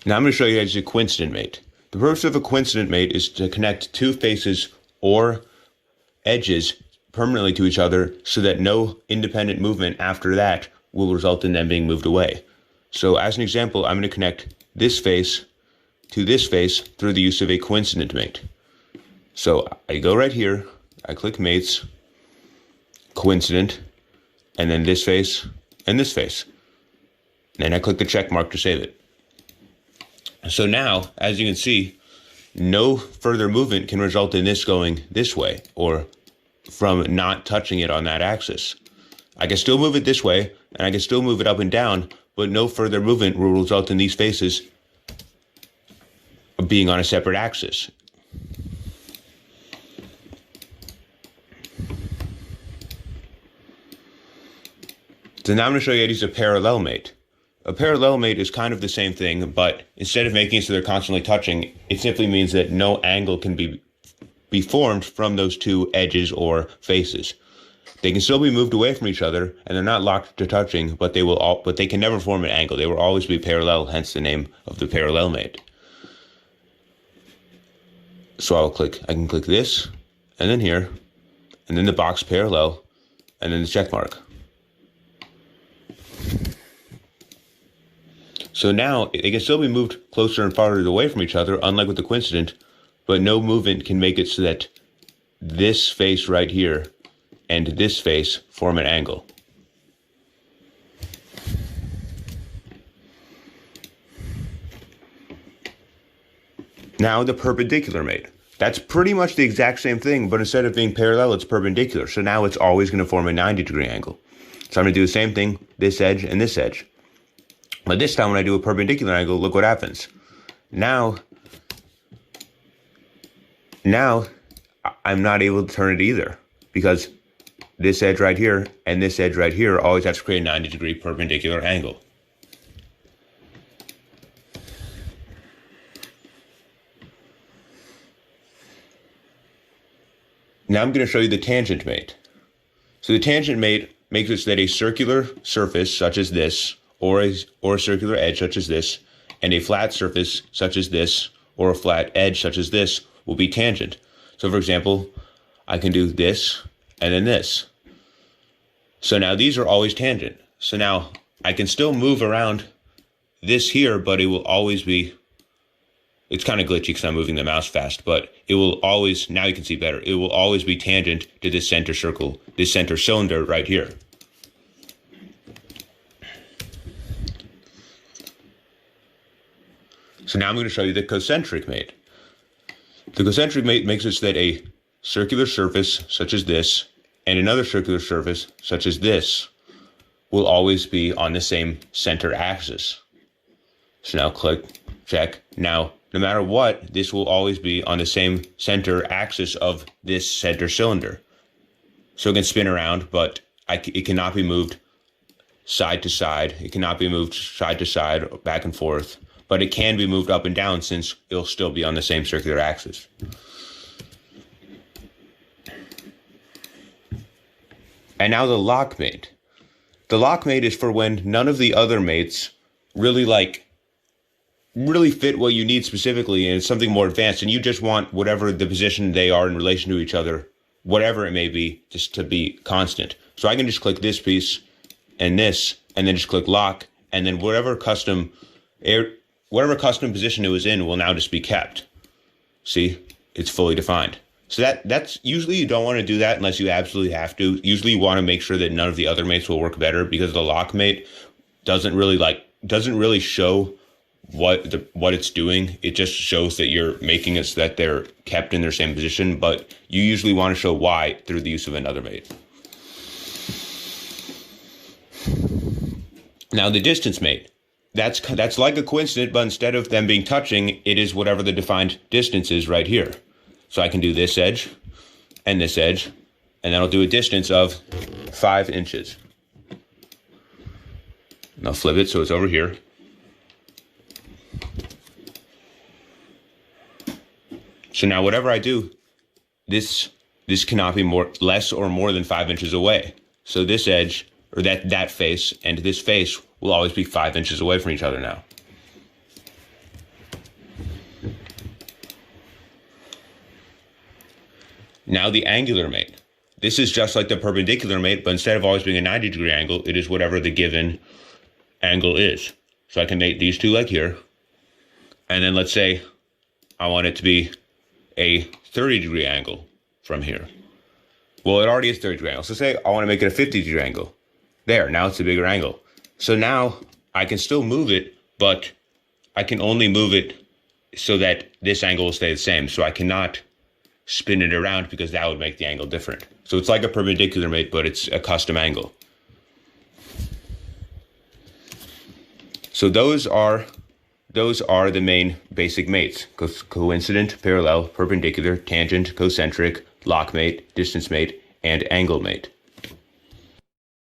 Now I'm going to show you how to use a coincident mate. The purpose of a coincident mate is to connect two faces or edges permanently to each other so that no independent movement after that will result in them being moved away. So as an example, I'm going to connect this face to this face through the use of a coincident mate. So I go right here, I click mates, coincident, and then this face and this face. Then I click the check mark to save it. So now, as you can see, no further movement can result in this going this way or from not touching it on that axis. I can still move it this way and I can still move it up and down, but no further movement will result in these faces being on a separate axis. So now I'm going to show you how to use a parallel mate. A parallel mate is kind of the same thing, but instead of making it so they're constantly touching, it simply means that no angle can be formed from those two edges or faces. They can still be moved away from each other, and they're not locked to touching, but they can never form an angle. They will always be parallel, hence the name of the parallel mate. So I can click this, and then here, and then the box parallel, and then the check mark. So now they can still be moved closer and farther away from each other, unlike with the coincident, but no movement can make it so that this face right here and this face form an angle. Now the perpendicular mate. That's pretty much the exact same thing, but instead of being parallel, it's perpendicular. So now it's always going to form a 90-degree angle. So I'm going to do the same thing, this edge and this edge. But this time when I do a perpendicular angle, look what happens. Now I'm not able to turn it either, because this edge right here and this edge right here always has to create a 90-degree perpendicular angle. Now I'm going to show you the tangent mate. So the tangent mate makes it so that a circular surface such as this, or a circular edge such as this, and a flat surface such as this, or a flat edge such as this, will be tangent. So for example, I can do this and then this. So now these are always tangent. So now I can still move around this here, but it will always be, it's kind of glitchy because I'm moving the mouse fast, but it will always, now you can see better, it will always be tangent to this center circle, this center cylinder right here. So now I'm going to show you the concentric mate. The concentric mate makes it so that a circular surface such as this and another circular surface such as this will always be on the same center axis. So now click, check. Now, no matter what, this will always be on the same center axis of this center cylinder. So it can spin around, but it cannot be moved side to side. It cannot be moved side to side, back and forth. But it can be moved up and down since it'll still be on the same circular axis. And now the lock mate. The lock mate is for when none of the other mates really fit what you need specifically, and it's something more advanced, and you just want whatever the position they are in relation to each other, whatever it may be, just to be constant. So I can just click this piece and this, and then just click lock, and then whatever custom position it was in will now just be kept. See, it's fully defined. So that's usually you don't want to do that unless you absolutely have to. Usually you want to make sure that none of the other mates will work better, because the lock mate doesn't really show what it's doing. It just shows that you're making it so that they're kept in their same position, but you usually want to show why through the use of another mate. Now the distance mate. That's like a coincident, but instead of them being touching, it is whatever the defined distance is right here. So I can do this edge and this edge, and that'll do a distance of 5 inches. And I'll flip it so it's over here. So now whatever I do, this cannot be less or more than 5 inches away. So this edge, or that face and this face will always be 5 inches away from each other now. Now the angular mate. This is just like the perpendicular mate, but instead of always being a 90-degree angle, it is whatever the given angle is. So I can mate these two like here. And then let's say I want it to be a 30-degree angle from here. Well, it already is 30-degree angle. So say I want to make it a 50-degree angle. There, now it's a bigger angle. So now I can still move it, but I can only move it so that this angle will stay the same. So I cannot spin it around because that would make the angle different. So it's like a perpendicular mate, but it's a custom angle. So those are the main basic mates: coincident, parallel, perpendicular, tangent, concentric, lock mate, distance mate, and angle mate.